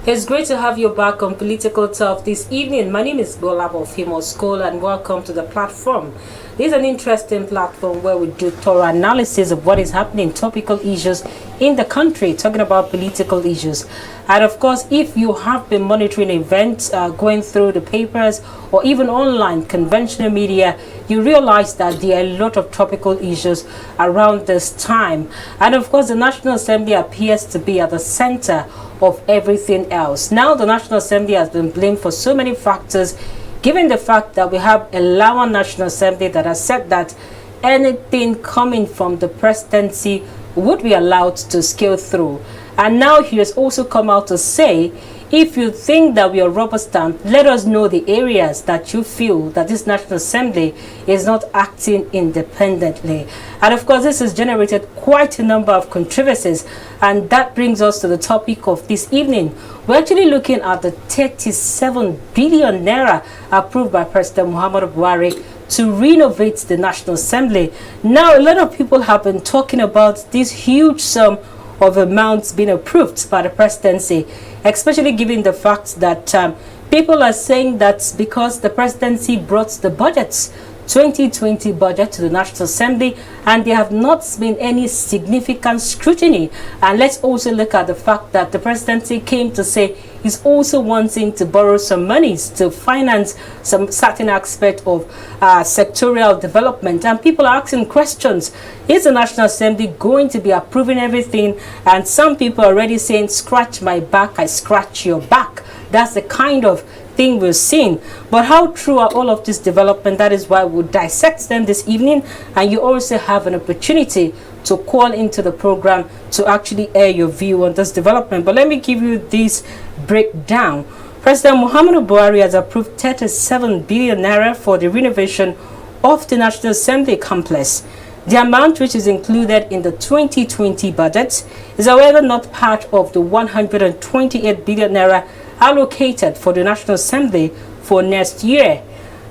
It's great to have you back on Political Talk this evening. My name is Bola of Famous School and welcome to the platform. This is an interesting platform where we do thorough analysis of what is happening, topical issues in the country, talking about political issues. And of course, if you have been monitoring events, going through the papers or even online conventional media, you realize that there are a lot of topical issues around this time. And of course, the National Assembly appears to be at the center of everything else. Now, the National Assembly has been blamed for so many factors, given the fact that we have a Lawan National Assembly that has said that anything coming from the presidency would be allowed to scale through. And now he has also come out to say, if you think that we are rubber stamped, let us know the areas that you feel that this National Assembly is not acting independently. And of course, this has generated quite a number of controversies. And that brings us to the topic of this evening. We're actually looking at the 37 billion naira approved by President Muhammadu Buhari to renovate the National Assembly. Now, a lot of people have been talking about this huge sum of amounts being approved by the presidency, especially given the fact that people are saying that because the presidency brought the budgets, 2020 budget to the National Assembly, and there have not been any significant scrutiny. And let's also look at the fact that the presidency came to say he's also wanting to borrow some monies to finance some certain aspect of sectorial development. And people are asking questions. Is the National Assembly going to be approving everything? And some people are already saying, scratch my back, I scratch your back. That's the kind of thing we're seeing. But how true are all of this development? That is why we'll dissect them this evening. And you also have an opportunity to call into the program to actually air your view on this development. But let me give you this breakdown. President Muhammadu Buhari has approved 37 billion naira for the renovation of the National Assembly complex. The amount which is included in the 2020 budget is however not part of the 128 billion naira allocated for the National Assembly for next year.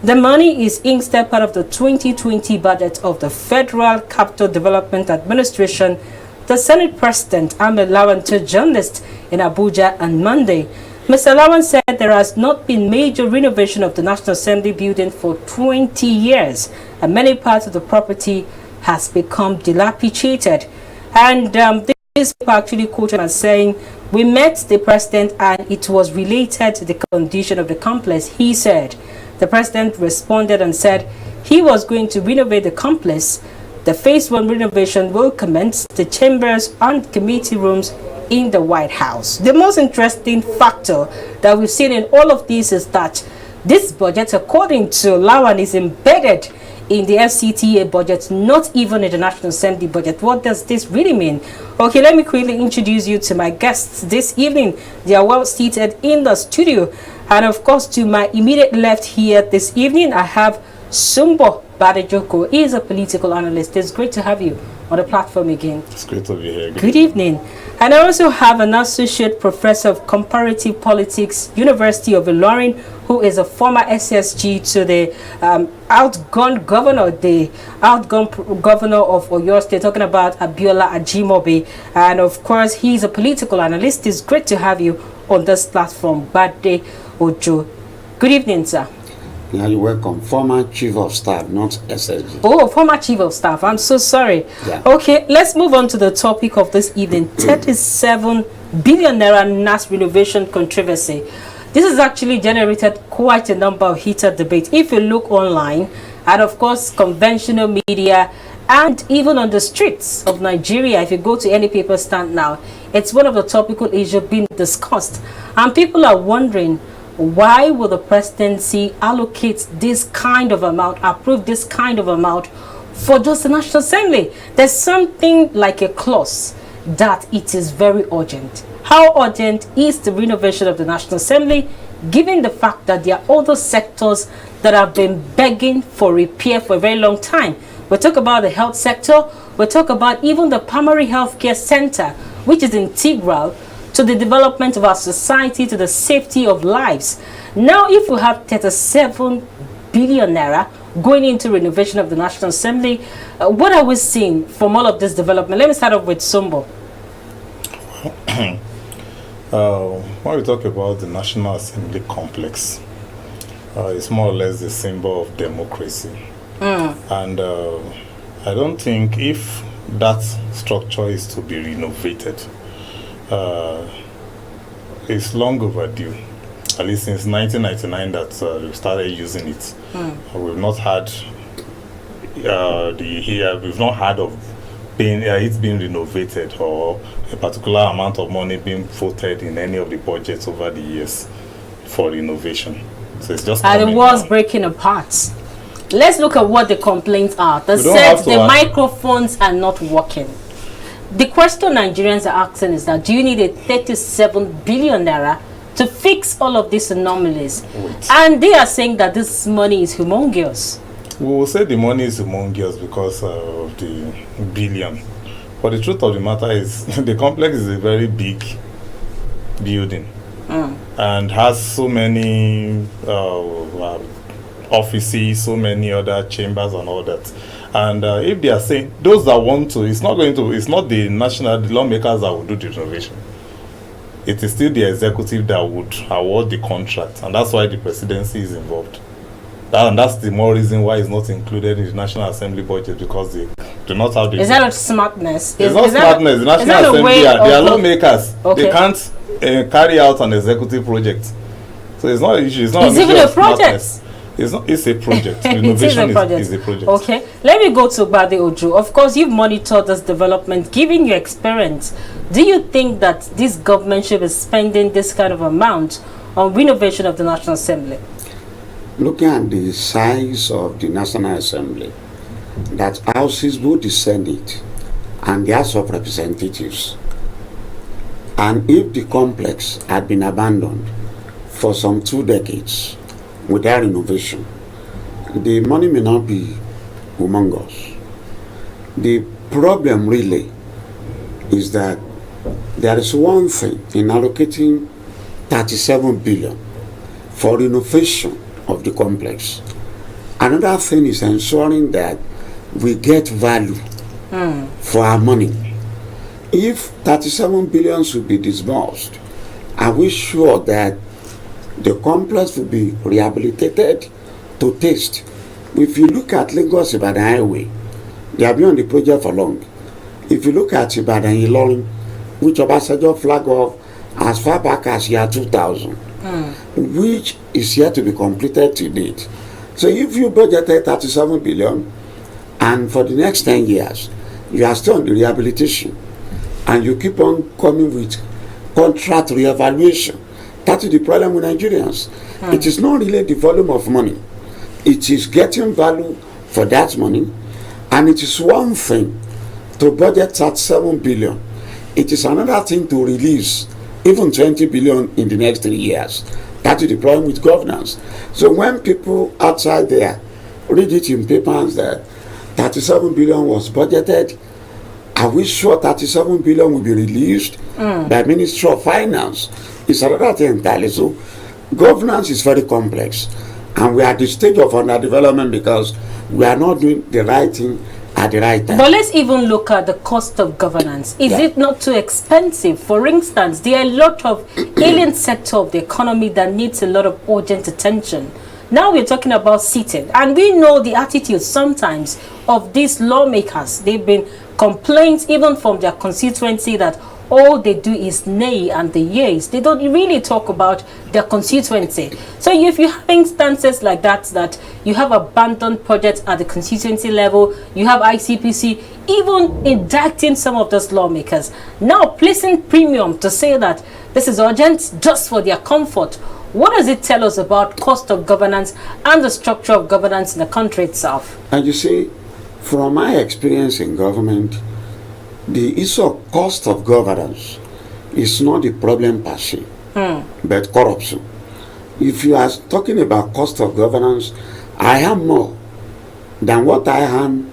The money is instead part of the 2020 budget of the Federal Capital Development Administration. The Senate President Ahmed Lawan told journalists in Abuja on Monday. Mr. Lawan said there has not been major renovation of the National Assembly building for 20 years, and many parts of the property has become dilapidated. And this people actually quoted as saying, we met the president and it was related to the condition of the complex. He said, the president responded and said he was going to renovate the complex. The phase 1 renovation will commence the chambers and committee rooms in the White House. The most interesting factor that we've seen in all of this is that this budget, according to Lawan, is embedded in the FCTA budget, not even in the National Assembly budget. What does this really mean? Okay, let me quickly introduce you to my guests this evening. They are well seated in the studio. And of course, to my immediate left here this evening, I have Sumbo Badejoko. He is a political analyst. It's great to have you on the platform again. It's great to be here. Good evening. And I also have an associate professor of comparative politics, University of Ilorin, who is a former SSG to the outgone governor of Oyo State, talking about Abiola Ajimobi. And of course, he's a political analyst. It's great to have you on this platform, Bade Ojo. Good evening, sir. Now you're welcome. Former Chief of Staff, not SSG. Oh, former Chief of Staff. I'm so sorry. Yeah. Okay, let's move on to the topic of this evening. 37 billion naira Nass renovation controversy. This has actually generated quite a number of heated debates. If you look online, and of course, conventional media, and even on the streets of Nigeria, if you go to any paper stand now, it's one of the topical issues being discussed. And people are wondering, why will the presidency allocate this kind of amount, approve this kind of amount for just the National Assembly? There's something like a clause that it is very urgent. How urgent is the renovation of the National Assembly, given the fact that there are other sectors that have been begging for repair for a very long time? We talk about the health sector, we talk about even the primary healthcare center, which is integral to the development of our society, to the safety of lives. Now, if we have 37 billion naira going into renovation of the National Assembly, what are we seeing from all of this development? Let me start off with Sumbo. When we talk about the National Assembly complex, it's more or less the symbol of democracy. And I don't think if that structure is to be renovated, it's long overdue. At least since 1999 that we started using it. We've not had we've not heard of it being renovated or a particular amount of money being voted in any of the budgets over the years for renovation. So it's just and it was breaking apart. Let's look at what the complaints are. They said the microphones are not working. The question Nigerians are asking is that, do you need a 37 billion naira to fix all of these anomalies? And they are saying that this money is humongous. We will say the money is humongous because of the billion. But the truth of the matter is the complex is a very big building and has so many offices, so many other chambers and all that. And if they are saying those that want to, it's not the lawmakers that will do the renovation. It is still the executive that would award the contract, and that's why the presidency is involved. And that's the more reason why it's not included in the National Assembly budget, because they do not have the... Is that not smartness? It's not smartness. The National Assembly, they are lawmakers. Okay. They can't carry out an executive project. So it's not an issue. It's not even a project. It's a project. Renovation is a project. Okay. Let me go to Bade Ojo. Of course, you've monitored this development. Given your experience, do you think that this government should be spending this kind of amount on renovation of the National Assembly? Looking at the size of the National Assembly, that houses both the Senate and the House of Representatives, and if the complex had been abandoned for some 2 decades without renovation, the money may not be humongous. The problem really is that there is one thing in allocating 37 billion for renovation of the complex. Another thing is ensuring that we get value for our money. If 37 billion should be disbursed, are we sure that the complex will be rehabilitated to taste? If you look at Lagos-Ibadan Highway, they have been on the project for long. If you look at Ibadan-Ilorin, which Obasanjo flagged off as far back as year 2000, which is yet to be completed to date. So if you budgeted 37 billion and for the next 10 years you are still on the rehabilitation and you keep on coming with contract re-evaluation, that is the problem with Nigerians. It is not really the volume of money. It is getting value for that money, and it is one thing to budget 37 billion. It is another thing to release even 20 billion in the next 3 years. That is the problem with governance. So when people outside there read it in papers that 37 billion was budgeted, are we sure 37 billion will be released by Ministry of Finance? It's another thing entirely. So governance is very complex, and we are at the stage of underdevelopment because we are not doing the right thing at the right time. But let's even look at the cost of governance. Is it not too expensive? For instance, there are a lot of alien sector of the economy that needs a lot of urgent attention. Now we're talking about sitting, and we know the attitude sometimes of these lawmakers. They've been complaints even from their constituency that all they do is nay and the yeas. They don't really talk about their constituency. So if you have instances like that, that you have abandoned projects at the constituency level, you have ICPC even indicting some of those lawmakers, now placing premium to say that this is urgent just for their comfort. What does it tell us about cost of governance and the structure of governance in the country itself? And you see, from my experience in government, the issue of cost of governance is not the problem per se, but corruption. If you are talking about cost of governance, I have more than what I earn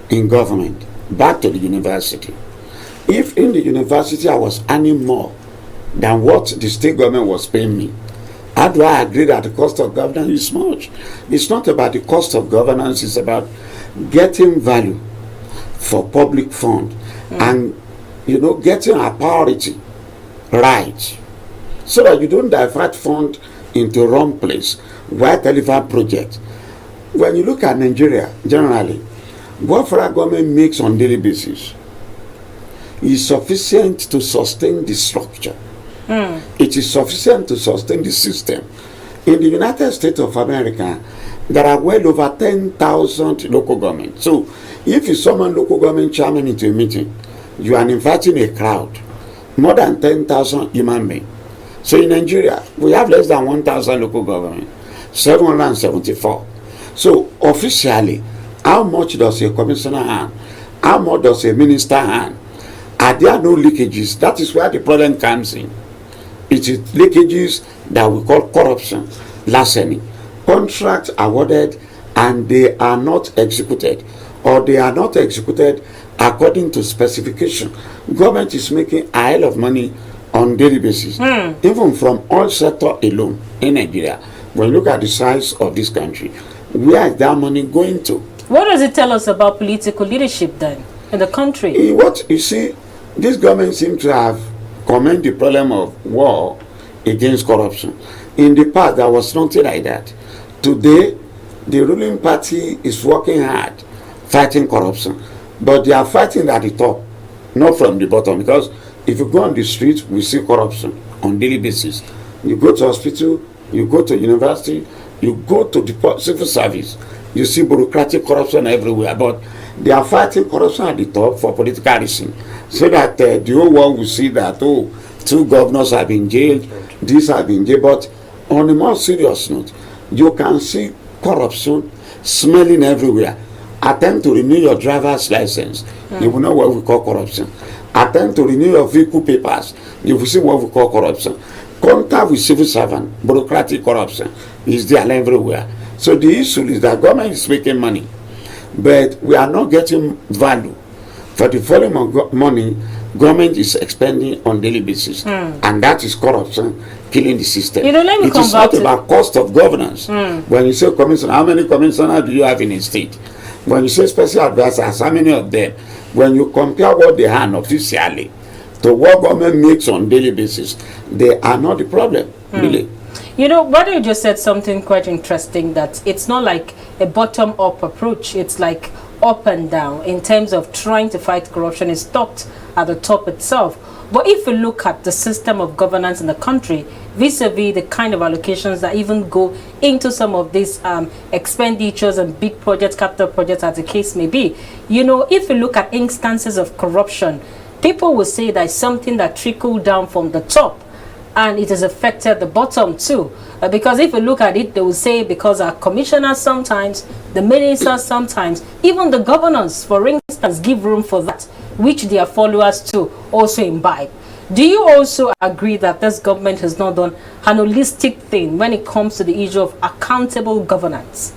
in government back to the university. If in the university I was earning more than what the state government was paying me, how do I agree that the cost of governance is much? It's not about the cost of governance, it's about getting value for public fund and, getting a priority right, so that you don't divert fund into wrong place. White elephant project. When you look at Nigeria generally, what federal government makes on daily basis is sufficient to sustain the structure. It is sufficient to sustain the system. In the United States of America, there are well over 10,000 local governments. So if you summon local government chairman into a meeting, you are inviting a crowd, more than 10,000 human beings. So in Nigeria, we have less than 1,000 local government, 774. So officially, how much does a commissioner earn? How much does a minister earn? Are there no leakages? That is where the problem comes in. It is leakages that we call corruption, larceny. Contracts awarded and they are not executed, or they are not executed according to specification. Government is making a hell of money on daily basis, even from oil sector alone in Nigeria. When you look at the size of this country, where is that money going to? What does it tell us about political leadership then in the country? What you see, this government seems to have commented the problem of war against corruption. In the past, there was nothing like that. Today, the ruling party is working hard fighting corruption, but they are fighting at the top, not from the bottom. Because if you go on the street, we see corruption on daily basis. You go to hospital, you go to university, you go to the civil service, you see bureaucratic corruption everywhere. But they are fighting corruption at the top for political reasons, so that the whole world will see that, oh, 2 governors have been jailed, these have been jailed. But on a more serious note, you can see corruption smelling everywhere. Attempt to renew your driver's license, you will know what we call corruption. Attempt to renew your vehicle papers, you will see what we call corruption. Contact with civil servant, bureaucratic corruption is there everywhere. So the issue is that government is making money, but we are not getting value for the volume of money government is expending on daily basis, and that is corruption killing the system. Let me it come is back not about cost of governance. When you say commissioner, how many commissioners do you have in a state? When you say special advisors, how many of them? When you compare what they earn officially to what government makes on daily basis, they are not the problem, really. Brother, you just said something quite interesting, that it's not like a bottom-up approach. It's like up and down in terms of trying to fight corruption. Is stopped at the top itself. But if you look at the system of governance in the country, vis-a-vis the kind of allocations that even go into some of these expenditures and big projects, capital projects, as the case may be, if you look at instances of corruption, people will say that it's something that trickled down from the top, and it has affected the bottom too. Because if you look at it, they will say because our commissioners sometimes, the ministers sometimes, even the governors, for instance, give room for that, which their followers too also imbibe. Do you also agree that this government has not done an holistic thing when it comes to the issue of accountable governance?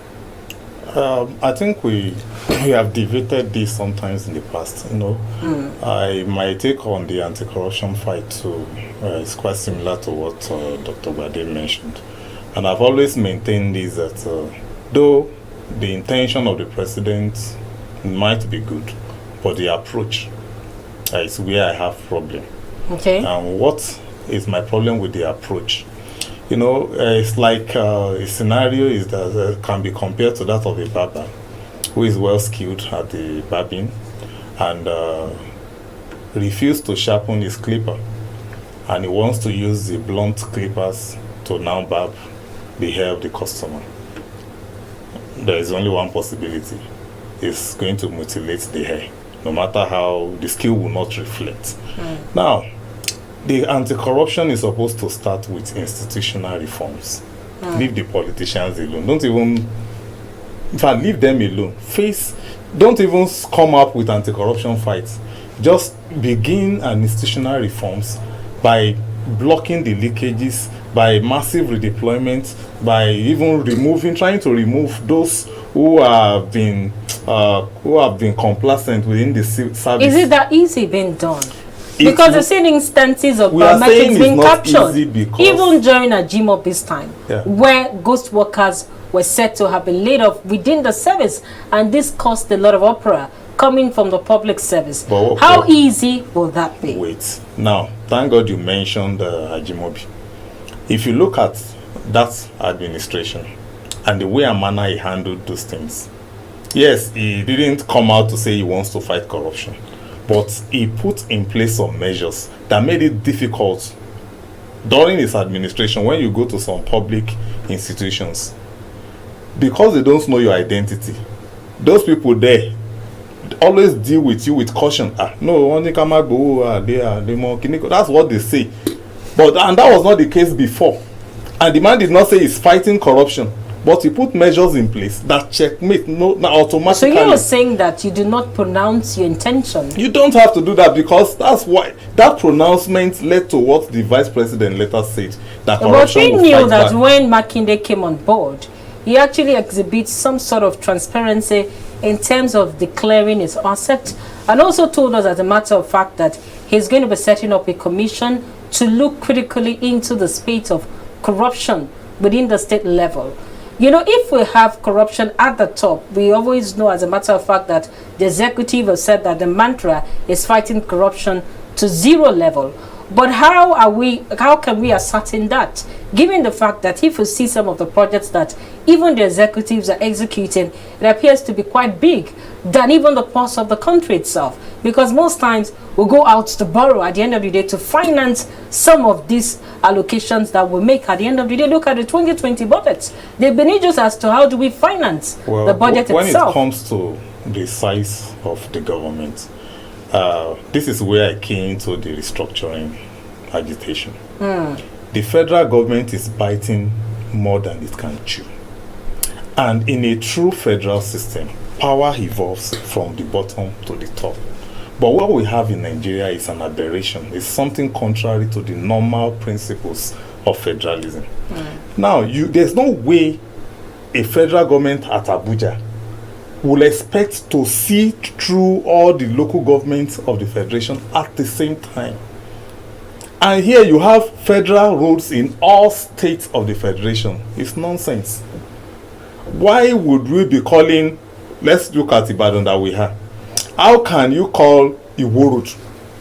I think we have debated this sometimes in the past. My take on the anti-corruption fight too is quite similar to what Dr. Bade mentioned, and I've always maintained this, that though the intention of the president might be good, but the approach is where I have problem. Okay. And what is my problem with the approach? It's like a scenario is that can be compared to that of a barber who is well skilled at the barbing and refused to sharpen his clipper, and he wants to use the blunt clippers to now barb the hair of the customer. There is only one possibility: it's going to mutilate the hair, no matter how the skill will not reflect. Now, the anti-corruption is supposed to start with institutional reforms. Leave the politicians alone. Don't even, in fact, leave them alone. Don't even come up with anti-corruption fights. Just begin an institutional reforms by blocking the leakages, by massive redeployment, by even trying to remove those who have been complacent within the service. Is it that easy being done? Because the same instances of biometrics being captured, even during Ajimobi's time, where ghost workers were said to have been laid off within the service, and this caused a lot of uproar. coming from the public service. But How easy will that be? Wait. Now, thank God you mentioned Ajimobi. If you look at that administration and the way and manner he handled those things, yes, he didn't come out to say he wants to fight corruption, but he put in place some measures that made it difficult during his administration when you go to some public institutions, because they don't know your identity. Those people there always deal with you with caution. No, that's what they say. And that was not the case before. And the man did not say he's fighting corruption, but he put measures in place that checkmate automatically. So you are saying that you do not pronounce your intention? You don't have to do that, because that's why that pronouncement led to what the vice president later said, that corruption But we will knew fight that back. when Makinde came on board, he actually exhibits some sort of transparency in terms of declaring his asset, and also told us, as a matter of fact, that he's going to be setting up a commission to look critically into the spate of corruption within the state level. You know, if we have corruption at the top, we always know, as a matter of fact, that the executive has said that the mantra is fighting corruption to zero level. But how can we ascertain that, given the fact that if you see some of the projects that even the executives are executing, it appears to be quite big than even the cost of the country itself? Because most times we go out to borrow at the end of the day to finance some of these allocations that we make at the end of the day. Look at the 2020 budgets. They've been issues as to how do we finance the budget when itself. When it comes to the size of the government, this is where I came to the restructuring agitation. The federal government is biting more than it can chew. And in a true federal system, power evolves from the bottom to the top. But what we have in Nigeria is an aberration. It's something contrary to the normal principles of federalism. Now, there's no way a federal government at Abuja will expect to see through all the local governments of the federation at the same time. And here you have federal roads in all states of the federation. It's nonsense. Why would we be calling, let's look at Ibadan that we have. How can you call Iwo Road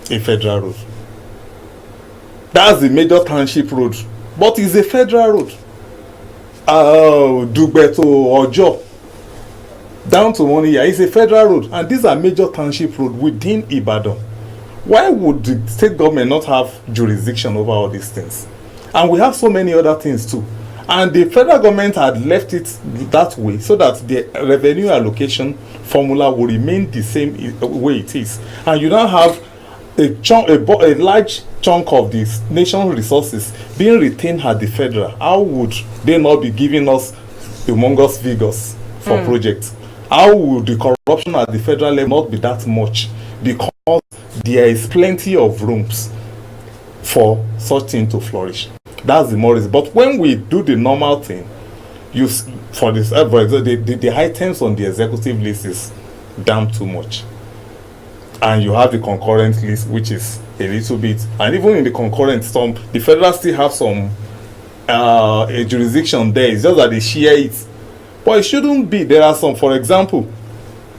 a federal road? That's the major township road, but it's a federal road. Dugbe to Ojo, down to Moniya, is a federal road, and these are major township road within Ibadan. Why would the state government not have jurisdiction over all these things? And we have so many other things too. And the federal government had left it that way so that the revenue allocation formula will remain the same way it is. And you now have a large chunk of the nation's resources being retained at the federal. How would they not be giving us humongous figures for projects? How would the corruption at the federal level not be that much? Because there is plenty of rooms for such thing to flourish. That's the more reason. But when we do the normal thing, for example, the items on the executive list is damn too much. And you have the concurrent list, which is a little bit, and even in the concurrent, the federal still have some a jurisdiction there. It's just that they share it. But it shouldn't be. There are some, for example,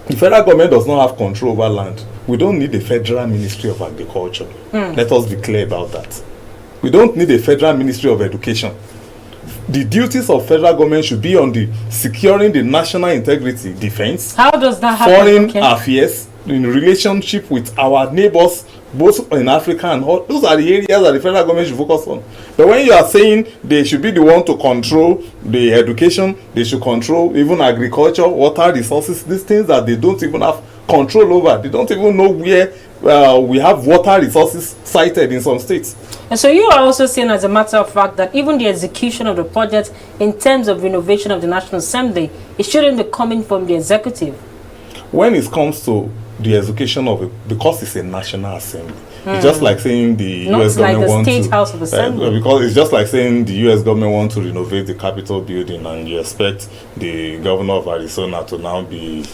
the federal government does not have control over land. We don't need a federal ministry of agriculture. Let us be clear about that. We don't need a federal ministry of education. The duties of federal government should be on the securing the national integrity, defense, How does that happen? foreign affairs, in relationship with our neighbors, both in Africa and all. Those are the areas that the federal government should focus on. But when you are saying they should be the one to control the education, they should control even agriculture, water resources, these things that they don't even have control over. They don't even know where we have water resources sited in some states. And so you are also saying, as a matter of fact, that even the execution of the project in terms of renovation of the National Assembly, it shouldn't be coming from the executive. When it comes to the execution of it, because it's a National Assembly, it's just like saying the Not U.S. like government the wants State to, House of Assembly. because it's just like saying the U.S. government wants to renovate the Capitol building, and you expect the governor of Arizona to now be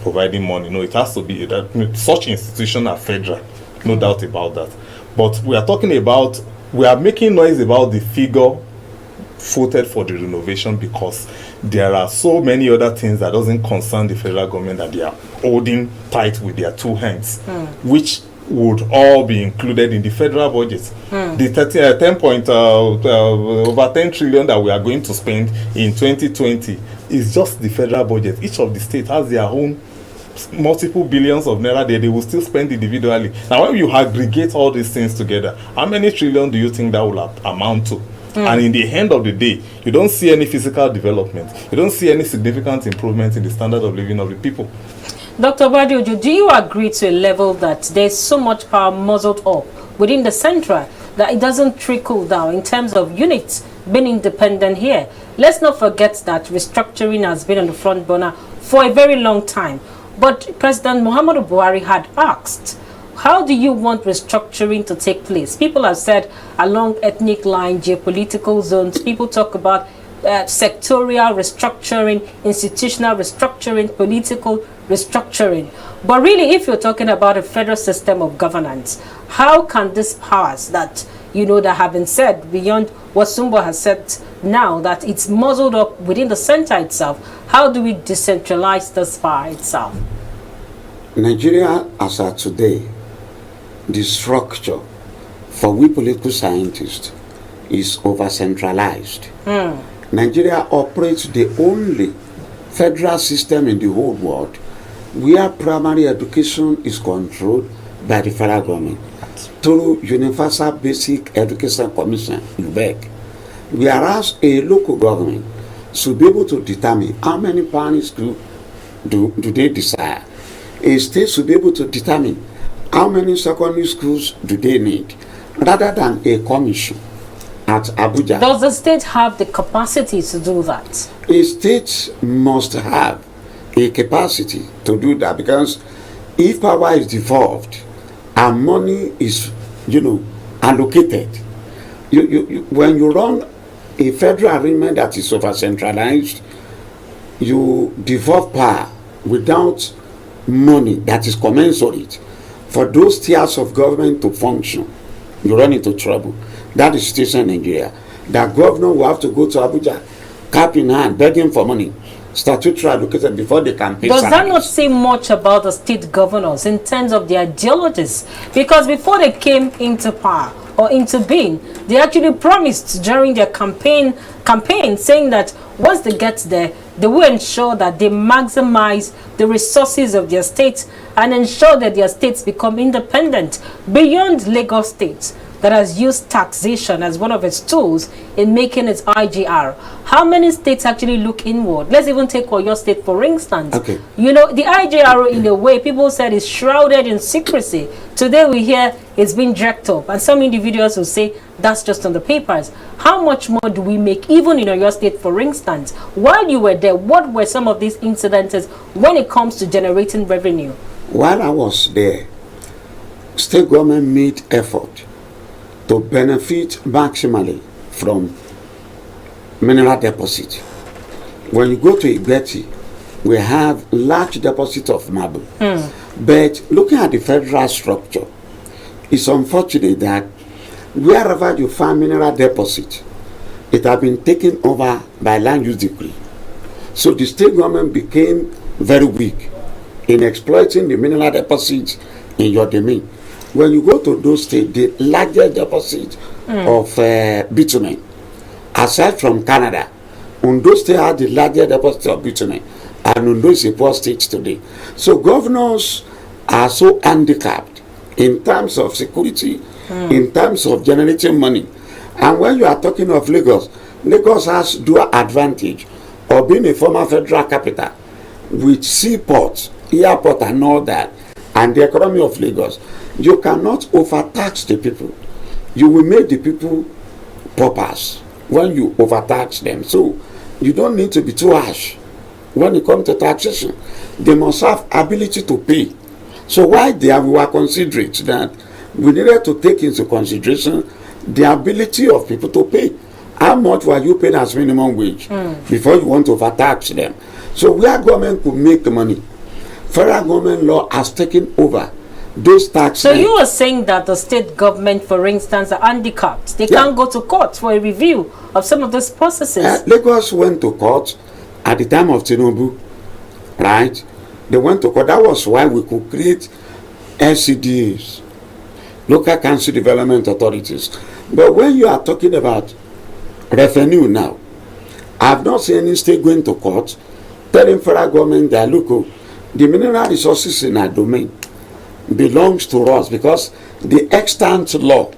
providing money. No, it has to be that such institutions are federal, no doubt about that. But we are talking about, we are making noise about the figure voted for the renovation because there are so many other things that doesn't concern the federal government that they are holding tight with their two hands, which would all be included in the federal budget. The 10 trillion that we are going to spend in 2020 is just the federal budget. Each of the states has their own multiple billions of naira there. They will still spend individually. Now, when you aggregate all these things together, how many trillion do you think that will amount to? And in the end of the day, you don't see any physical development. You don't see any significant improvement in the standard of living of the people. Dr. Badiojo, do you agree to a level that there's so much power muzzled up within the central that it doesn't trickle down in terms of units being independent here? Let's not forget that restructuring has been on the front burner for a very long time. But President Muhammadu Buhari had asked, how do you want restructuring to take place? People have said along ethnic lines, geopolitical zones. People talk about sectorial restructuring, institutional restructuring, political restructuring. But really, if you're talking about a federal system of governance, how can these powers that, that have been said beyond what Sumbo has said now, that it's muzzled up within the center itself, how do we decentralize this power itself? Nigeria, as of today, the structure for we political scientists is over-centralized. Nigeria operates the only federal system in the whole world where primary education is controlled by the federal government through Universal Basic Education Commission, UBEC, whereas a local government should be able to determine how many primary schools do they desire. A state should be able to determine how many secondary schools do they need, rather than a commission at Abuja. Does the state have the capacity to do that? A state must have a capacity to do that, because if power is devolved and money is, allocated, when you run a federal arrangement that is over-centralized, you devolve power without money that is commensurate for those tiers of government to function. You run into trouble. That is the situation in Nigeria. The governor will have to go to Abuja, cap in hand, begging for money, statutory allocated before they can pay Does salaries. that not say much about the state governors in terms of their ideologies? Because before they came into power or into being, they actually promised during their campaign saying that once they get there, they will ensure that they maximize the resources of their states and ensure that their states become independent beyond Lagos State that has used taxation as one of its tools in making its IGR. How many states actually look inward? Let's even take Oyo State, for instance. Okay. The IGR, in a way, people said is shrouded in secrecy. Today we hear it's been jacked up, and some individuals will say that's just on the papers. How much more do we make, even in Oyo State, for instance? While you were there, what were some of these incidences when it comes to generating revenue? While I was there, state government made effort to benefit maximally from mineral deposit. When you go to Igbeti, we have large deposit of marble. But looking at the federal structure, it's unfortunate that wherever you find mineral deposit, it has been taken over by land use decree. So the state government became very weak in exploiting the mineral deposits in your domain. When you go to those states, the largest deposit of bitumen, aside from Canada, Ondo State had the largest deposit of bitumen, and Ondo is a poor state today. So governors are so handicapped in terms of security, in terms of generating money. And when you are talking of Lagos, Lagos has dual advantage of being a former federal capital with seaports, airport and all that, and the economy of Lagos. You cannot overtax the people. You will make the people paupers when you overtax them. So you don't need to be too harsh when it comes to taxation. They must have ability to pay. So why there we were considerate that we needed to take into consideration the ability of people to pay. How much were you paying as minimum wage before you want to overtax them? So where government could make the money, federal government law has taken over those tax. So you are saying that the state government, for instance, are handicapped. They can't go to court for a review of some of those processes. Lagos went to court at the time of Tinubu, right? They went to court. That was why we could create LCDAs, local council development authorities. But when you are talking about revenue now, I have not seen any state going to court telling federal government that, look, the mineral resources in our domain belongs to us because the extant law.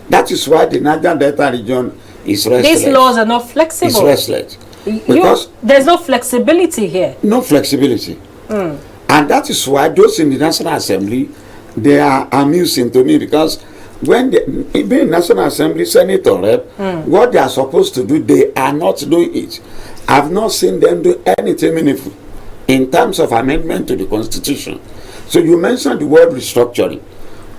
That is why the Niger Delta region is restless. These laws are not flexible. It's restless. Because there's no flexibility here. No flexibility. And that is why those in the National Assembly, they are amusing to me, because when they, being National Assembly, Senate or Rep, what they are supposed to do, they are not doing it. I've not seen them do anything meaningful in terms of amendment to the Constitution. So you mentioned the word restructuring.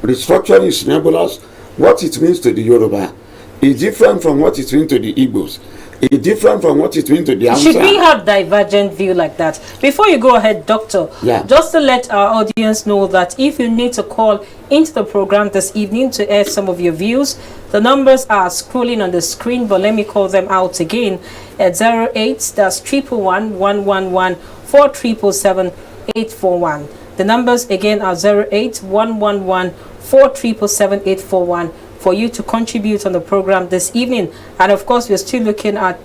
Restructuring is nebulous. What it means to the Yoruba is different from what it means to the Igbos. It's different from what it means to the Hausa. Should we have divergent view like that? Before you go ahead, Doctor, just to let our audience know that if you need to call into the program this evening to air some of your views, the numbers are scrolling on the screen, but let me call them out again at 08, that's 111 111 4777 841. The numbers again are 08 111 4777 841 for you to contribute on the program this evening. And of course, we're still looking at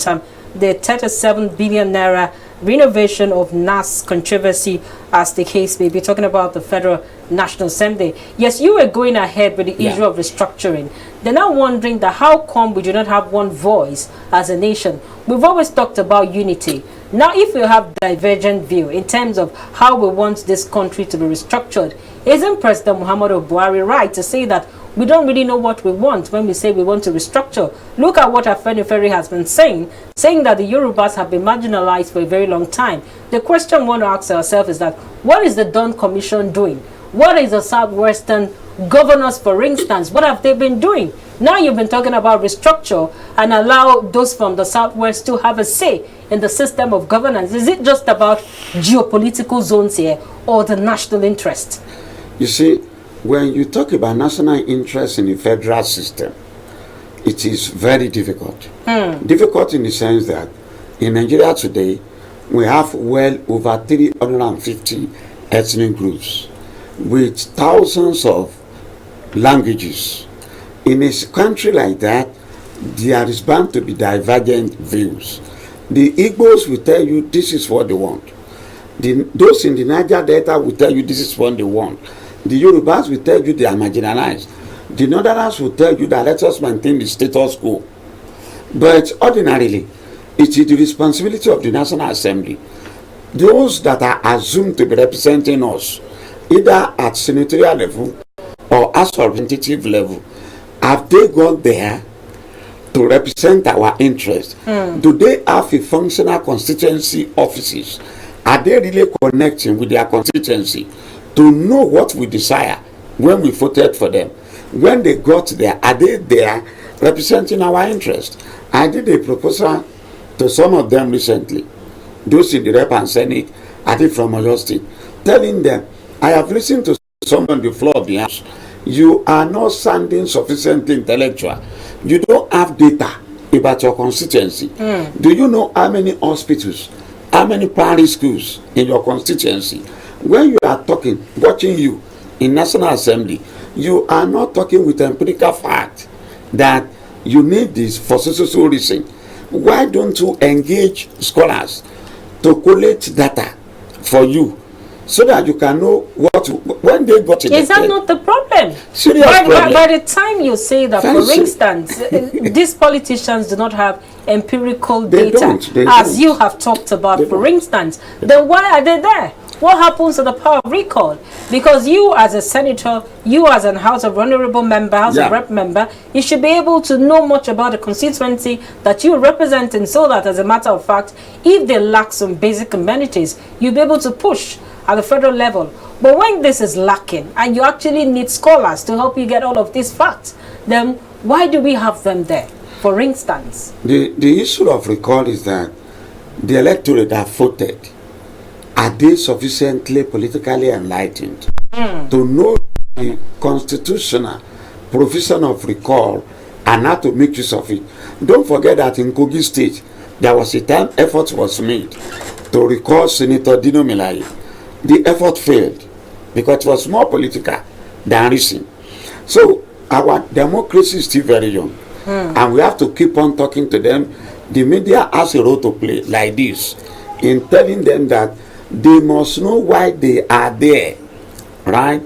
the 37 billion naira renovation of Nass controversy, as the case may be, talking about the Federal National Assembly. Yes, you were going ahead with the issue of restructuring. They're now wondering that how come we do not have one voice as a nation. We've always talked about unity. Now, if we have divergent view in terms of how we want this country to be restructured, isn't President Muhammadu Buhari right to say that we don't really know what we want when we say we want to restructure? Look at what Afenifere has been saying that the Yorubas have been marginalized for a very long time. The question we want to ask ourselves is that, what is the Dawn Commission doing? What is the Southwestern governors, for instance, what have they been doing? Now you've been talking about restructure and allow those from the Southwest to have a say in the system of governance. Is it just about geopolitical zones here or the national interest? You see, when you talk about national interest in the federal system, it is very difficult. Difficult in the sense that in Nigeria today, we have well over 350 ethnic groups with thousands of languages. In a country like that, there is bound to be divergent views. The Igbos will tell you this is what they want. Those in the Niger Delta will tell you this is what they want. The Yorubas will tell you they are marginalized. The Northerners will tell you that let us maintain the status quo. But ordinarily, it is the responsibility of the National Assembly, those that are assumed to be representing us, either at senatorial level or as representative level, have they gone there to represent our interests? Do they have a functional constituency offices? Are they really connecting with their constituency to know what we desire when we voted for them? When they got there, are they there representing our interest? I did a proposal to some of them recently, those in the Rep and Senate, I did from Oyo State, telling them, I have listened to someone on the floor of the House. You are not sounding sufficiently intellectual. You don't have data about your constituency. Do you know how many hospitals, how many primary schools in your constituency? When you are talking, watching you in National Assembly, you are not talking with empirical fact that you need this for so reason. Why don't you engage scholars to collect data for you so that you can know what when they got it? Is that not the problem? Serious problem. By the time you say that, for instance, these politicians do not have empirical data, as you have talked about, for instance, then why are they there? What happens to the power of recall? Because you as a senator, you as a House of Honorable member, House of Rep member, you should be able to know much about the constituency that you represent, and so that, as a matter of fact, if they lack some basic amenities, you'll be able to push at the federal level. But when this is lacking and you actually need scholars to help you get all of these facts, then why do we have them there, for instance? The issue of recall is that the electorate have voted. Are they sufficiently politically enlightened to know the constitutional provision of recall and how to make use of it. Don't forget that in Kogi State, there was a time effort was made to recall Senator Dino Melaye. The effort failed because it was more political than reason. So our democracy is still very young, and we have to keep on talking to them. The media has a role to play like this in telling them that they must know why they are there, right?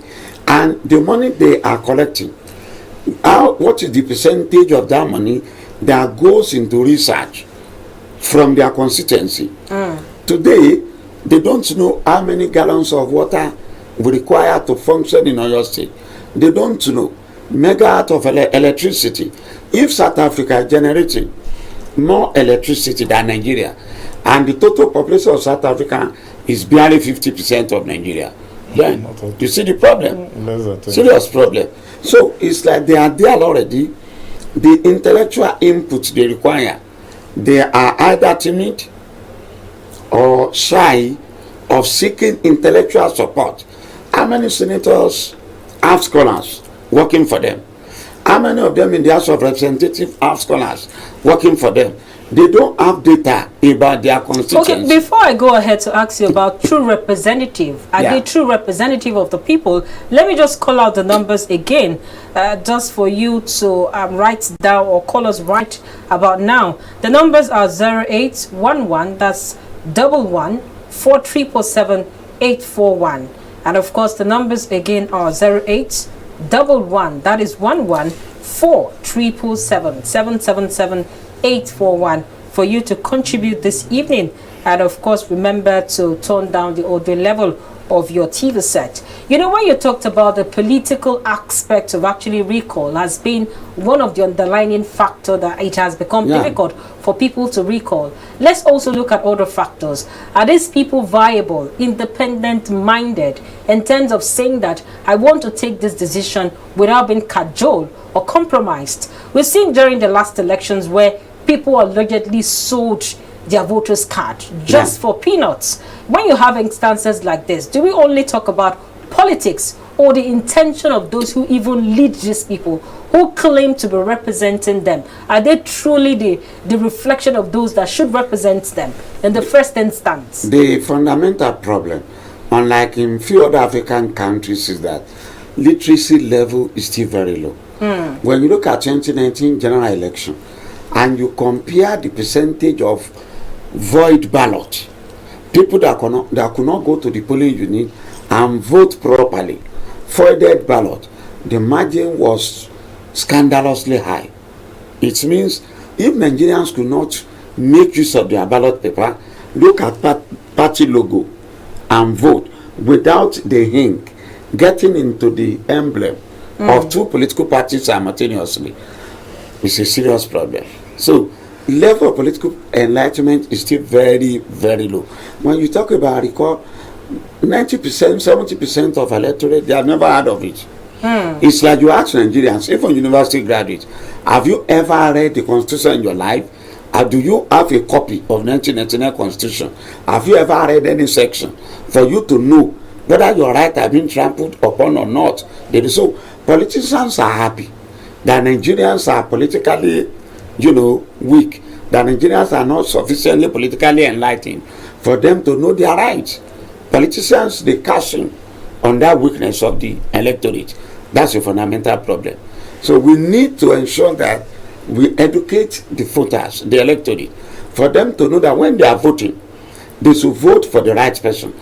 And the money they are collecting, what is the percentage of that money that goes into research from their constituency? Today, they don't know how many gallons of water we require to function in Oyo State. They don't know megawatt of electricity. If South Africa is generating more electricity than Nigeria, and the total population of South Africa is barely 50% of Nigeria, then you see the problem. Serious problem. So it's like they are there already. The intellectual input they require, they are either timid or shy of seeking intellectual support. How many senators have scholars working for them? How many of them in the House of Representatives have scholars working for them? They don't have data about their constituency. Okay, before I go ahead to ask you about true representative, are they true representative of the people? Let me just call out the numbers again, just for you to write down or call us right about now. The numbers are 0811, that's 11-477-841. And of course, the numbers again are 0811, that is 11-477-777-841 for you to contribute this evening. And of course, remember to turn down the audio level of your TV set. You know, when you talked about the political aspect of actually recall has been one of the underlying factor that it has become difficult for people to recall. Let's also look at other factors. Are these people viable, independent minded in terms of saying that I want to take this decision without being cajoled or compromised? We've seen during the last elections where people allegedly sold their voters card just for peanuts. When you have instances like this, do we only talk about politics or the intention of those who even lead these people, who claim to be representing them? Are they truly the reflection of those that should represent them in the first instance? The fundamental problem, unlike in few other African countries, is that literacy level is still very low. When you look at 2019 general election and you compare the percentage of void ballot, people that could not go to the polling unit and vote properly, voided ballot, the margin was scandalously high. It means if Nigerians could not make use of their ballot paper, look at party logo and vote without the ink getting into the emblem of two political parties simultaneously, it's a serious problem. So level of political enlightenment is still very, very low. When you talk about recall, 90%, 70% of electorate, they have never heard of it. It's like you ask Nigerians, even university graduates, have you ever read the Constitution in your life? Do you have a copy of 1999 Constitution? Have you ever read any section for you to know whether your right have been trampled upon or not? So politicians are happy that Nigerians are politically, weak, that Nigerians are not sufficiently politically enlightened for them to know their rights. Politicians, they cash in on that weakness of the electorate. That's a fundamental problem. So we need to ensure that we educate the voters, the electorate, for them to know that when they are voting, they should vote for the right person.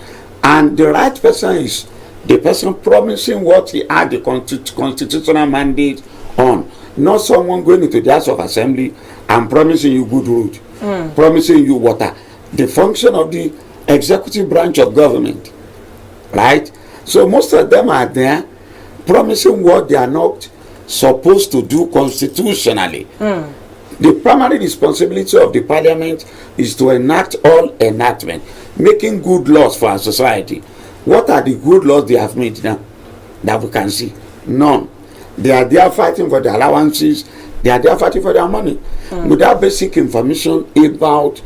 And the right person is the person promising what he had the constitutional mandate on. Not someone going into the House of Assembly and promising you good road, promising you water. The function of the executive branch of government, right? So most of them are there promising what they are not supposed to do constitutionally. The primary responsibility of the parliament is to enact all enactment, making good laws for our society. What are the good laws they have made now that we can see? None. They are there fighting for the allowances. They are there fighting for their money without basic information about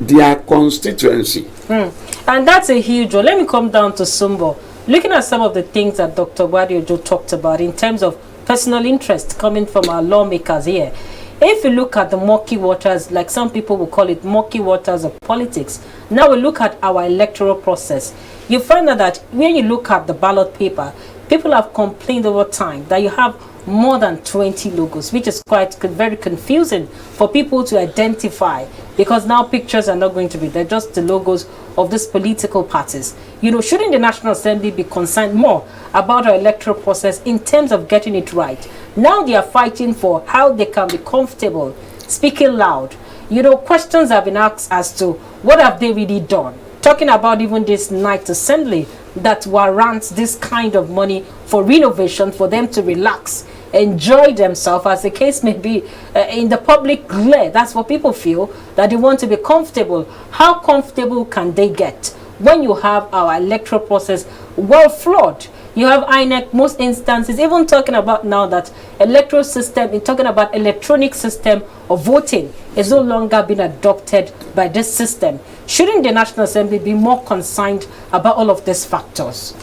their constituency. And that's a huge one. Let me come down to Sumbo. looking at some of the things that Dr. Wadiojo talked about in terms of personal interest coming from our lawmakers here, if you look at the murky waters, like some people will call it murky waters of politics, now we look at our electoral process, you find out that when you look at the ballot paper, people have complained over time that you have more than 20 logos, which is quite very confusing for people to identify, because now pictures are not going to be there, just the logos of these political parties. You know, shouldn't the National Assembly be concerned more about our electoral process in terms of getting it right? Now they are fighting for how they can be comfortable speaking loud. You know, questions have been asked as to what have they really done, talking about even this night assembly that warrants this kind of money for renovation, for them to relax, enjoy themselves, as the case may be, in the public glare. That's what people feel, that they want to be comfortable. How comfortable can they get when you have our electoral process well flawed? You have INEC, most instances, even talking about now that electoral system, in talking about electronic system of voting, is no longer being adopted by this system. Shouldn't the National Assembly be more concerned about all of these factors?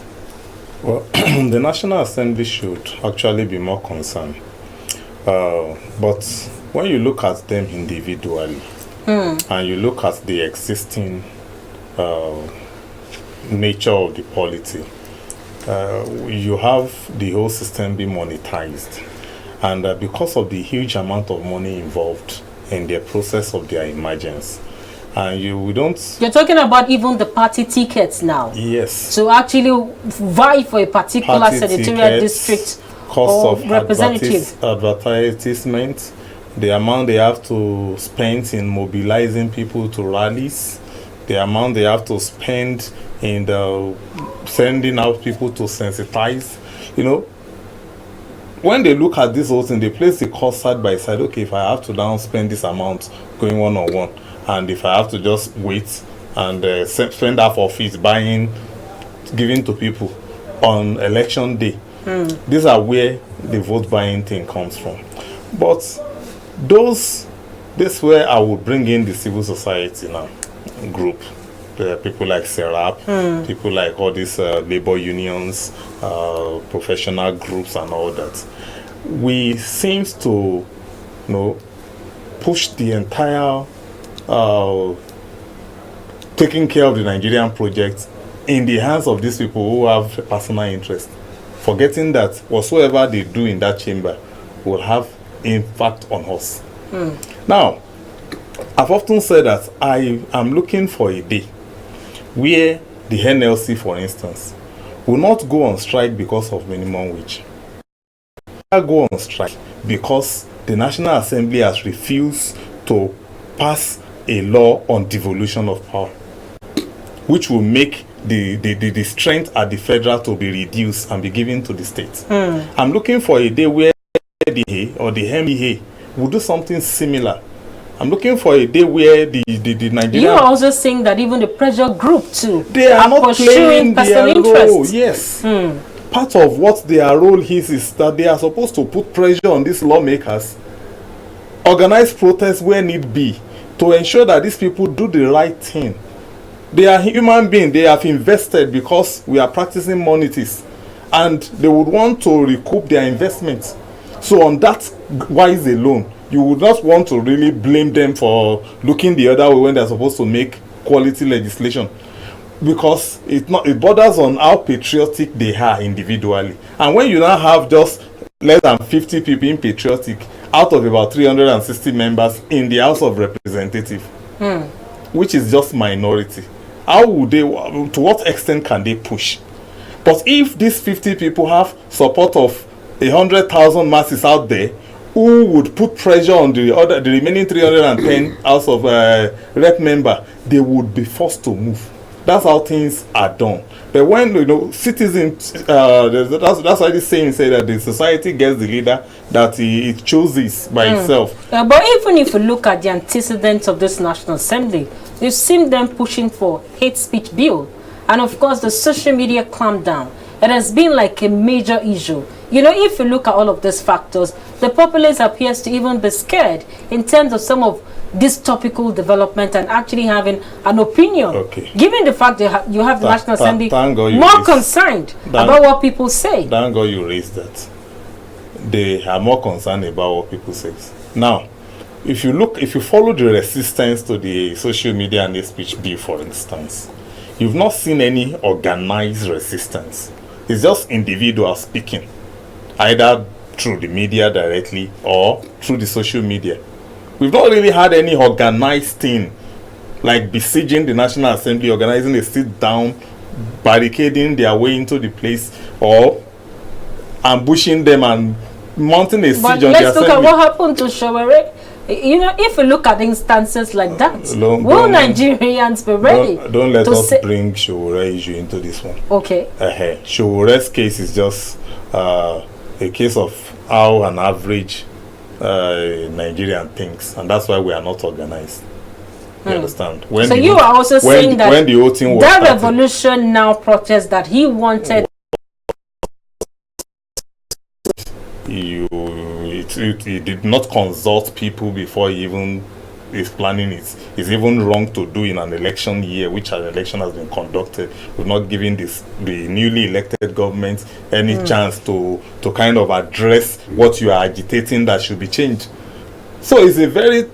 Well, the National Assembly should actually be more concerned. But when you look at them individually, and you look at the existing nature of the polity, you have the whole system being monetized. And because of the huge amount of money involved in the process of their emergence, and we don't... You're talking about even the party tickets now. Yes. So actually vie for a particular Party senatorial tickets, district cost or of representative. advertisement, the amount they have to spend in mobilizing people to rallies, the amount they have to spend in the sending out people to sensitize. You know, when they look at this whole thing, they place the cost side by side. Okay, if I have to now spend this amount going one-on-one, and if I have to just wait and spend half of it buying, giving to people on election day, these are where the vote buying thing comes from. But this is where I would bring in the civil society now group. People like SERAP, people like all these labor unions, professional groups and all that. We seems to, push the entire taking care of the Nigerian project in the hands of these people who have personal interest, forgetting that whatsoever they do in that chamber will have impact on us. Now, I've often said that I am looking for a day where the NLC, for instance, will not go on strike because of minimum wage. They will go on strike because the National Assembly has refused to pass a law on devolution of power, which will make the strength at the federal to be reduced and be given to the states. I'm looking for a day where the DA or the MEA will do something similar. I'm looking for a day where the Nigerian... You are also saying that even the pressure group too, they are not playing their role. interests. Yes. Part of what their role is that they are supposed to put pressure on these lawmakers, organize protests where need be, to ensure that these people do the right thing. They are human beings. They have invested because we are practicing monetics, and they would want to recoup their investments. So on that wise alone, you would not want to really blame them for looking the other way when they're supposed to make quality legislation, because it borders on how patriotic they are individually. And when you now have just less than 50 people being patriotic out of about 360 members in the House of Representatives, which is just minority, how would they, to what extent can they push? But if these 50 people have support of 100,000 masses out there who would put pressure on the remaining 310 House of Rep member, they would be forced to move. That's how things are done. But when citizens, that's why this saying say that the society gets the leader that it chooses by itself. But even if you look at the antecedents of this National Assembly, you've seen them pushing for hate speech bill, and of course the social media clampdown. It has been like a major issue. If you look at all of these factors, the populace appears to even be scared in terms of some of this topical development and actually having an opinion? Okay. Given the fact that you have the National Assembly more raised, concerned about what people say. Thank God you raised that. They are more concerned about what people say. Now, if you follow the resistance to the social media and the speech bill, for instance, you've not seen any organized resistance. It's just individuals speaking, either through the media directly or through the social media. We've not really had any organized thing like besieging the National Assembly, organizing a sit down, barricading their way into the place, or ambushing them and mounting a siege on the assembly. But let's look at what happened to Showere. You know, if you look at instances like that, will Nigerians be ready? Don't let us bring Showere issue into this one. Okay. Showere's case is just a case of how an average Nigerian thinks, and that's why we are not organized. You understand? So you are also saying that when the whole thing was that started, Revolution Now protest that he wanted. He did not consult people before he even is planning it. It's even wrong to do in an election year, which an election has been conducted. We're not giving the newly elected government any chance to kind of address what you are agitating that should be changed. So it's a very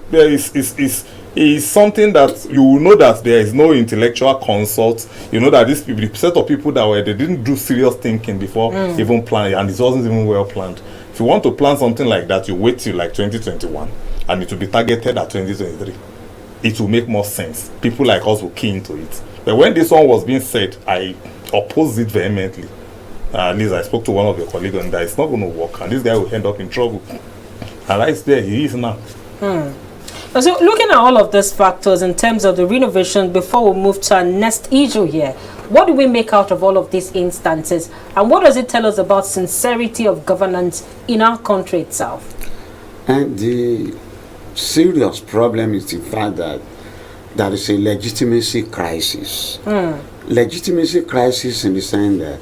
is something that you will know that there is no intellectual consult. You know that these people, the set of people they didn't do serious thinking before even planning, and it wasn't even well planned. If you want to plan something like that, you wait till like 2021, and it will be targeted at 2023. It will make more sense. People like us will key into it. But when this one was being said, I opposed it vehemently. At least I spoke to one of your colleagues on that. It's not going to work, and this guy will end up in trouble. And right there, he is now. So looking at all of these factors in terms of the renovation, before we move to our next issue here, what do we make out of all of these instances, and what does it tell us about sincerity of governance in our country itself? And the serious problem is the fact that there is a legitimacy crisis. Legitimacy crisis in the sense that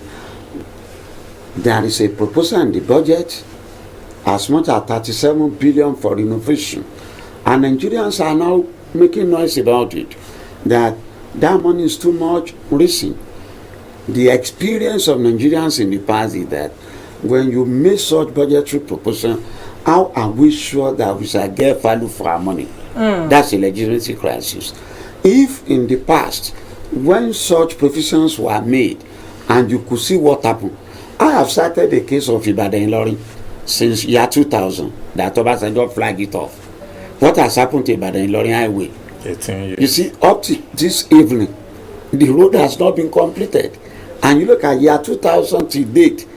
there is a proposal in the budget as much as 37 billion for renovation. And Nigerians are now making noise about it, that money is too much risky. The experience of Nigerians in the past is that when you make such budgetary proposal, how are we sure that we shall get value for our money? That's a legitimacy crisis. If in the past, when such provisions were made, and you could see what happened, I have cited the case of Ibadan since year 2000, that Obasanjo flagged it off. What has happened to Ibadan Highway? 18 years. You see, up to this evening, the road has not been completed. And you look at year 2000 to date,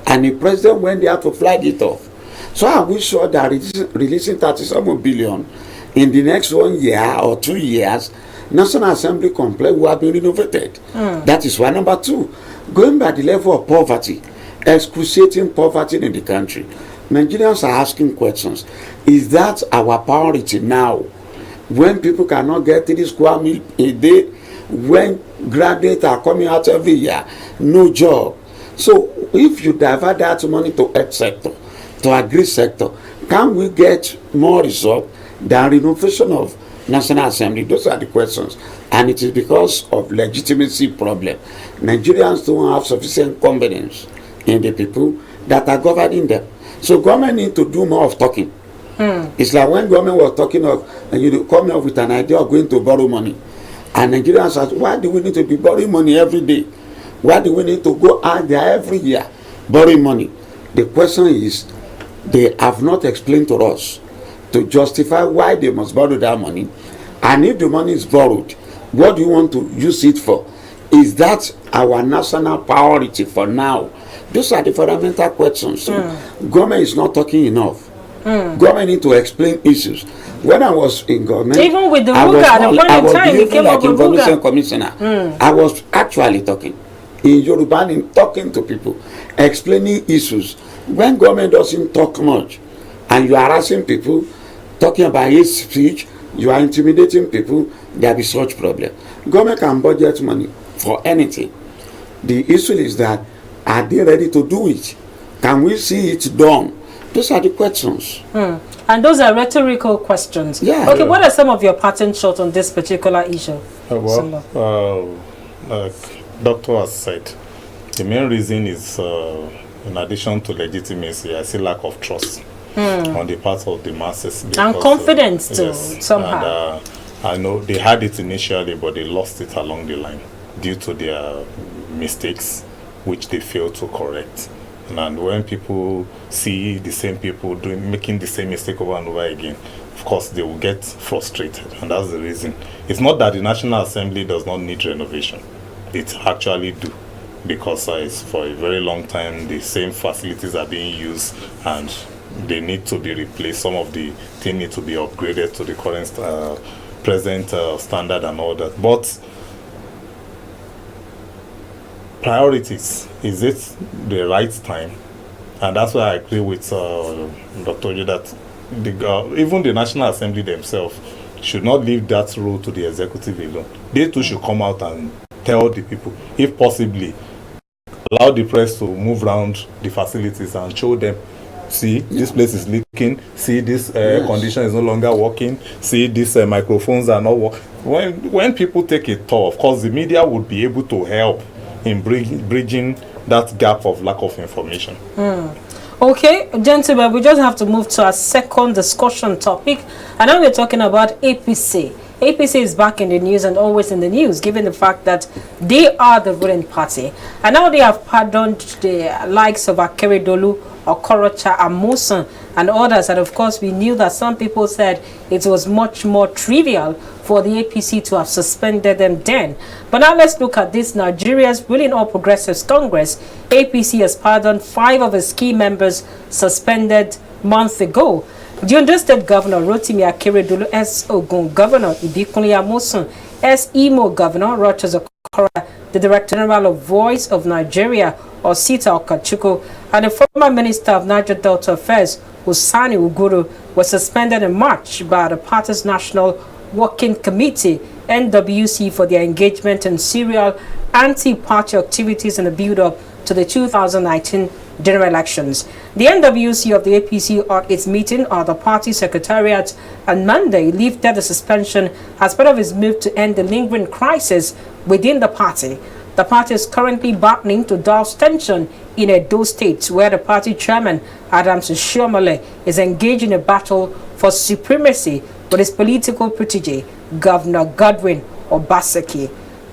and the president went there to flag it off. So are we sure that releasing 37 billion in the next 1 year or 2 years, National Assembly complex will have been renovated? That is one. Number two, going by the level of poverty, excruciating poverty in the country, Nigerians are asking questions. Is that our priority now? When people cannot get 3 square meals a day, when graduates are coming out every year, no job. So if you divert that money to health sector, to agri sector, can we get more result than renovation of National Assembly? Those are the questions. And it is because of legitimacy problem. Nigerians don't have sufficient confidence in the people that are governing them. So government need to do more of talking. It's like when government was talking of, and you come up with an idea of going to borrow money. And Nigerians ask, why do we need to be borrowing money every day? Why do we need to go out there every year borrowing money? The question is, they have not explained to us to justify why they must borrow that money. And if the money is borrowed, what do you want to use it for? Is that our national priority for now? Those are the fundamental questions. So government is not talking enough. Government need to explain issues. When I was in government, even with the Ruga, at the point in time, you came up with information commissioner. I was actually talking in Yoruba, talking to people, explaining issues. When government doesn't talk much, and you are harassing people, talking about hate speech, you are intimidating people, there will be such problem. Government can budget money for anything. The issue is that, are they ready to do it? Can we see it done? Those are the questions. And those are rhetorical questions. Yeah. Okay, what are some of your patent shots on this particular issue? Like Doctor has said, the main reason is, in addition to legitimacy, I see lack of trust on the part of the masses. And confidence too, yes, somehow. And, I know they had it initially, but they lost it along the line due to their mistakes, which they failed to correct. And when people see the same people making the same mistake over and over again, of course they will get frustrated, and that's the reason. It's not that the National Assembly does not need renovation. It actually do, because it's for a very long time the same facilities are being used and they need to be replaced. Some of the things need to be upgraded to the current present standard and all that. But priorities, is it the right time? And that's why I agree with Dr. Ojo that even the National Assembly themselves should not leave that role to the executive alone. They too should come out and tell the people, if possibly, allow the press to move around the facilities and show them, see, this place is leaking, see, this condition is no longer working, see, these microphones are not working. When people take a tour, of course, the media would be able to help in bridging that gap of lack of information. Okay, gentlemen, we just have to move to our second discussion topic, and now we're talking about APC. APC is back in the news and always in the news, given the fact that they are the ruling party. And now they have pardoned the likes of Akeredolu, Okorocha, Amusan, and others. And of course, we knew that some people said it was much more trivial for the APC to have suspended them then. But now let's look at this. Nigeria's ruling All Progressives Congress, APC, has pardoned 5 of its key members suspended months ago. The Ondo State Governor Rotimi Akeredolu, S. Ogun Governor Ibikunle Amosun, S. Imo Governor Rochas Okorocha, the Director General of Voice of Nigeria, Osita Okachuku, and the former Minister of Niger Delta Affairs, Usani Uguru, were suspended in March by the party's National Working Committee, NWC, for their engagement in serial anti-party activities in the build-up to the 2019 general elections. The NWC of the APC at its meeting at the party secretariat on Monday lifted the suspension as part of its move to end the lingering crisis within the party. The party is currently battling to douse tension in Edo State, where the party chairman, Adams Oshiomhole, is engaged in a battle for supremacy with his political protege, Governor Godwin Obaseki.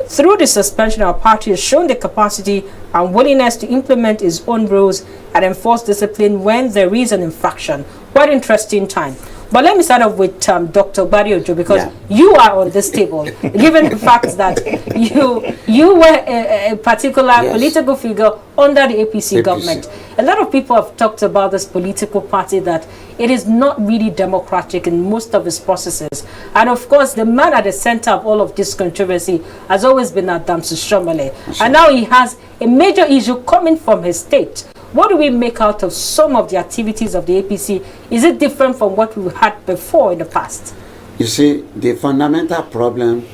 Through the suspension, our party has shown the capacity and willingness to implement its own rules and enforce discipline when there is an infraction. Quite interesting time. But let me start off with Dr. Bariojo, because you are on this table, given the fact that you were a particular political figure under the APC government. A lot of people have talked about this political party, that it is not really democratic in most of its processes. And of course, the man at the center of all of this controversy has always been Adams Oshiomhole. And now he has a major issue coming from his state. What do we make out of some of the activities of the APC? Is it different from what we had before in the past? You see, the fundamental problem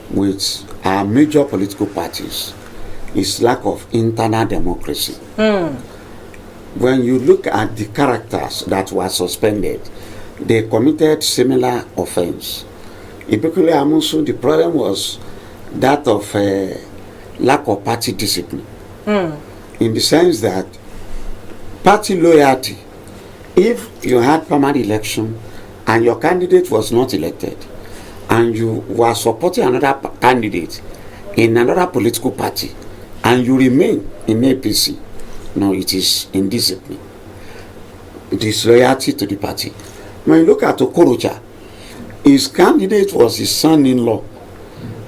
with our major political parties is lack of internal democracy. When you look at the characters that were suspended, they committed similar offense. Ibikule Amusu, the problem was that of lack of party discipline. In the sense that party loyalty, if you had primary election and your candidate was not elected and you were supporting another candidate in another political party and you remain in APC, no, it is indiscipline, disloyalty to the party. When you look at Okorocha, his candidate was his son-in-law.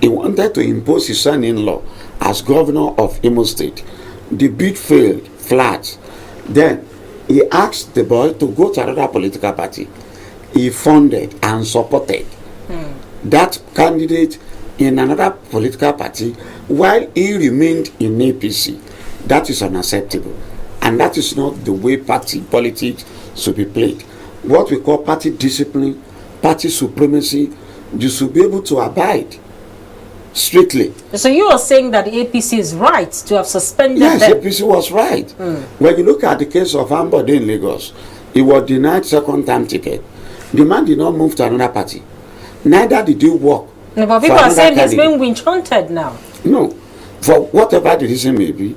He wanted to impose his son-in-law as governor of Imo State. The bid failed flat. Then he asked the boy to go to another political party. He funded and supported that candidate in another political party while he remained in APC. That is unacceptable. And that is not the way party politics should be played. What we call party discipline, party supremacy, you should be able to abide strictly. So you are saying that the APC is right to have suspended them? Yes, APC was right. When you look at the case of Ambode in Lagos, he was denied second term ticket. The man did not move to another party. Neither did he work. No, but for people are another saying he's candidate. being winch hunted now. No, for whatever the reason may be,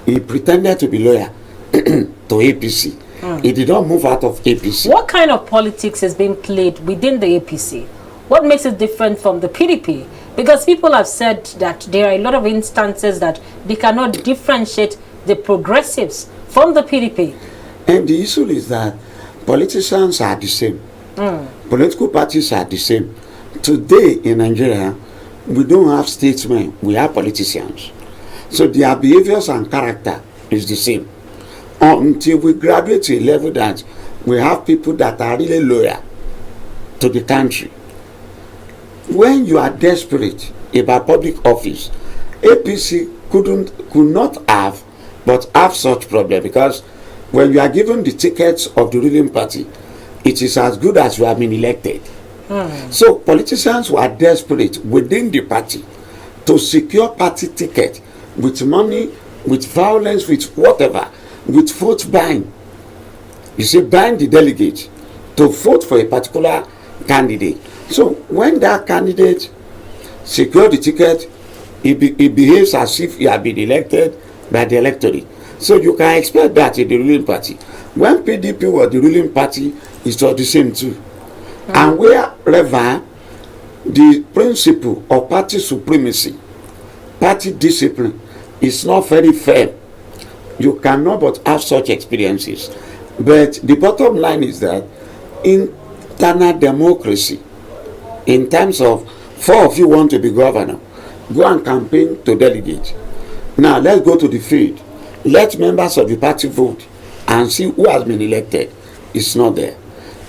he pretended to be loyal to APC. He did not move out of APC. What kind of politics is being played within the APC? What makes it different from the PDP? Because people have said that there are a lot of instances that they cannot differentiate the progressives from the PDP. And the issue is that politicians are the same. Political parties are the same. Today in Nigeria, we don't have statesmen, we have politicians. So their behaviors and character is the same. Until we graduate to a level that we have people that are really loyal to the country. When you are desperate about public office, APC could not have but have such problem, because when you are given the tickets of the ruling party, it is as good as you have been elected. So politicians were desperate within the party to secure party ticket with money, with violence, with whatever, with vote buying. You see, buying the delegate to vote for a particular candidate. So when that candidate secure the ticket, he behaves as if he had been elected by the electorate. So you can expect that in the ruling party. When PDP was the ruling party, it was the same too. And wherever the principle of party supremacy, party discipline is not very firm, you cannot but have such experiences. But the bottom line is that internal democracy, in terms of 4 of you want to be governor, go and campaign to delegate. Now let's go to the field. Let members of the party vote and see who has been elected. It's not there.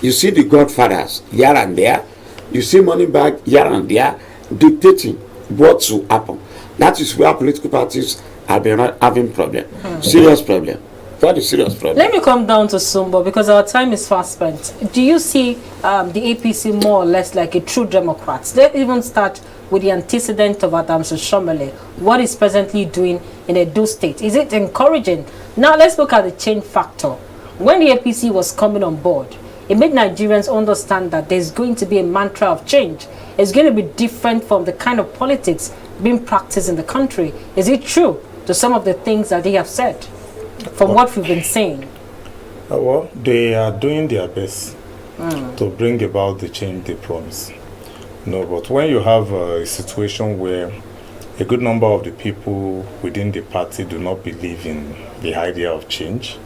You see the godfathers here and there. You see money bag here and there dictating what to happen. That is where political parties have been having problem. Serious problem. Very serious problem. Let me come down to Sumbo, because our time is fast spent. Do you see the APC more or less like a true Democrat? Let's even start with the antecedent of Adams Shomele. What is presently doing in Edo State? Is it encouraging? Now let's look at the change factor. When the APC was coming on board, it made Nigerians understand that there's going to be a mantra of change. It's going to be different from the kind of politics being practiced in the country. Is it true to some of the things that they have said from what we've been saying? Well, they are doing their best to bring about the change they promise. No, but when you have a situation where a good number of the people within the party do not believe in the idea of change,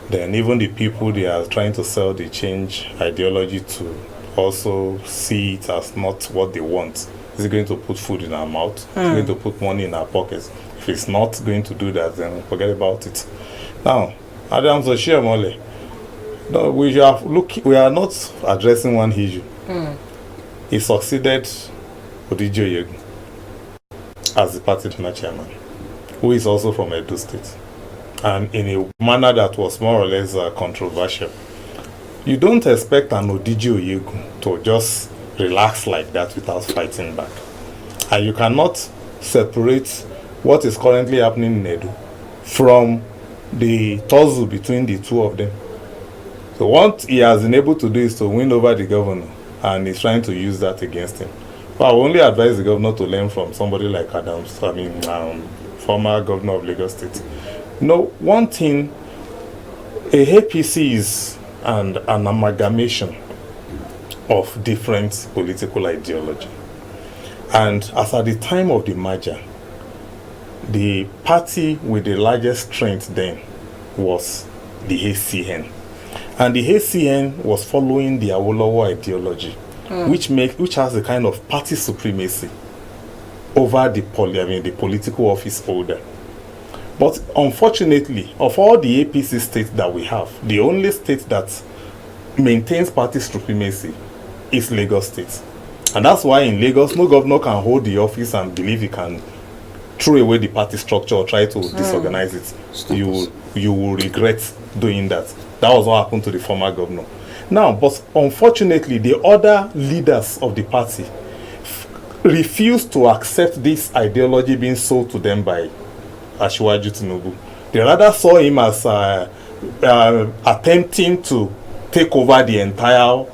then even the people they are trying to sell the change ideology to also see it as not what they want. Is it going to put food in our mouth? Is it going to put money in our pockets? If it's not going to do that, then forget about it. Now, Adams Oshiomhole, no, we are not addressing one issue. He succeeded Odijo Yegun as the party national chairman, who is also from Edo State, and in a manner that was more or less controversial. You don't expect an Odijo Yegun to just relax like that without fighting back. And you cannot separate what is currently happening in Edo from the tussle between the two of them. So what he has been able to do is to win over the governor, and he's trying to use that against him. But I will only advise the governor to learn from somebody like Adams, former governor of Lagos State. You know, one thing, a APC is an amalgamation of different political ideology. And as at the time of the merger, the party with the largest strength then was the ACN. And the ACN was following the Awolowo ideology, which has a kind of party supremacy over the political office holder. But unfortunately, of all the APC states that we have, the only state that maintains party supremacy is Lagos State. And that's why in Lagos, no governor can hold the office and believe he can throw away the party structure or try to disorganize it. You will regret doing that. That was what happened to the former governor. Now, but unfortunately, the other leaders of the party refused to accept this ideology being sold to them by Asiwaju Tinubu. They rather saw him as attempting to take over the entire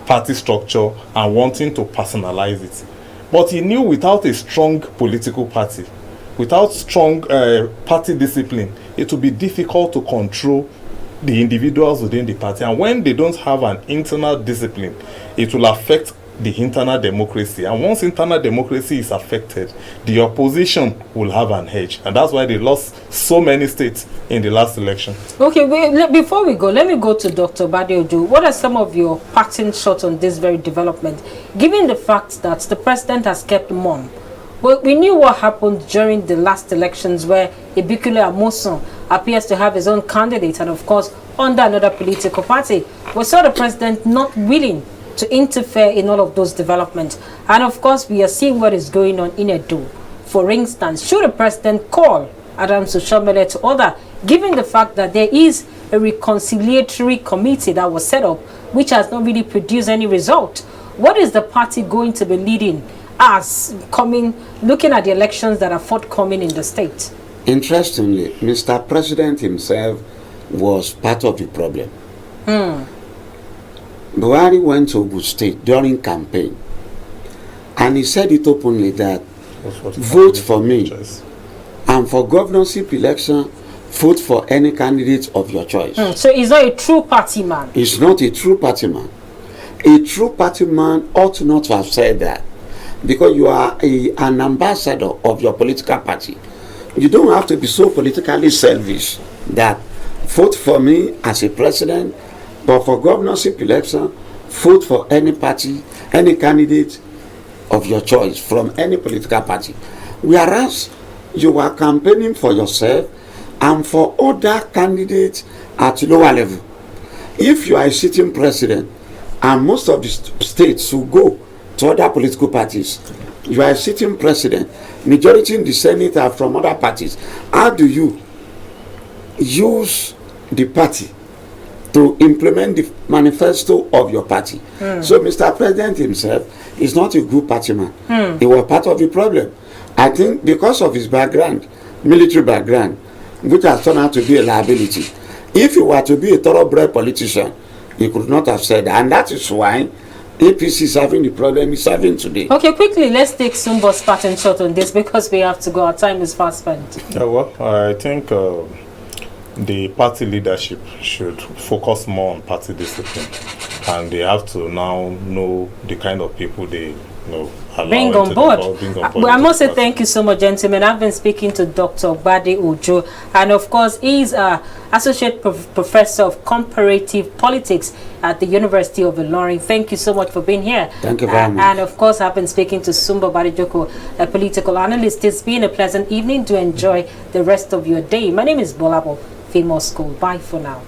party structure and wanting to personalize it. But he knew without a strong political party, without strong party discipline, it will be difficult to control the individuals within the party. And when they don't have an internal discipline, it will affect the internal democracy. And once internal democracy is affected, the opposition will have an edge. And that's why they lost so many states in the last election. Okay, before we go, let me go to Dr. Badeojo. What are some of your parting shots on this very development, given the fact that the president has kept mum? Well, we knew what happened during the last elections, where Ibikule Amoson appears to have his own candidate, and of course under another political party. We saw the president not willing to interfere in all of those developments, and of course we are seeing what is going on in Edo. For instance, should the president call Adams Oshomole to order, given the fact that there is a reconciliatory committee that was set up, which has not really produced any result? What is the party going to be leading as looking at the elections that are forthcoming in the state? Interestingly, Mr. President himself was part of the problem. Buhari went to Ogun State during campaign, and he said it openly that vote for me, and for governorship election, vote for any candidate of your choice. So he's not a true party man. He's not a true party man. A true party man ought not to have said that, because you are an ambassador of your political party. You don't have to be so politically selfish that vote for me as a president, but for governorship election, vote for any party, any candidate of your choice from any political party. Whereas you are campaigning for yourself and for other candidates at lower level. If you are a sitting president and most of the states will go to other political parties, you are a sitting president, majority in the Senate are from other parties, how do you use the party to implement the manifesto of your party? So Mr. President himself is not a good party man. He was part of the problem. I think because of his background, military background, which has turned out to be a liability. If he were to be a thoroughbred politician, he could not have said that. And that is why APC is having the problem he's having today. Okay, quickly, let's take Sumbo's pattern shot on this, because we have to go. Our time is fast spent. Yeah, well, I think the party leadership should focus more on party discipline, and they have to now know the kind of people they bring on board. I must say thank you so much, gentlemen. I've been speaking to Dr. Badeojo, and of course he's Associate Professor of Comparative Politics at the University of Ilorin. Thank you so much for being here. Thank you very much. And of course I've been speaking to Sumbo Badeojo, a political analyst. It's been a pleasant evening. To enjoy the rest of your day. My name is Bolabo Famous School. Bye for now.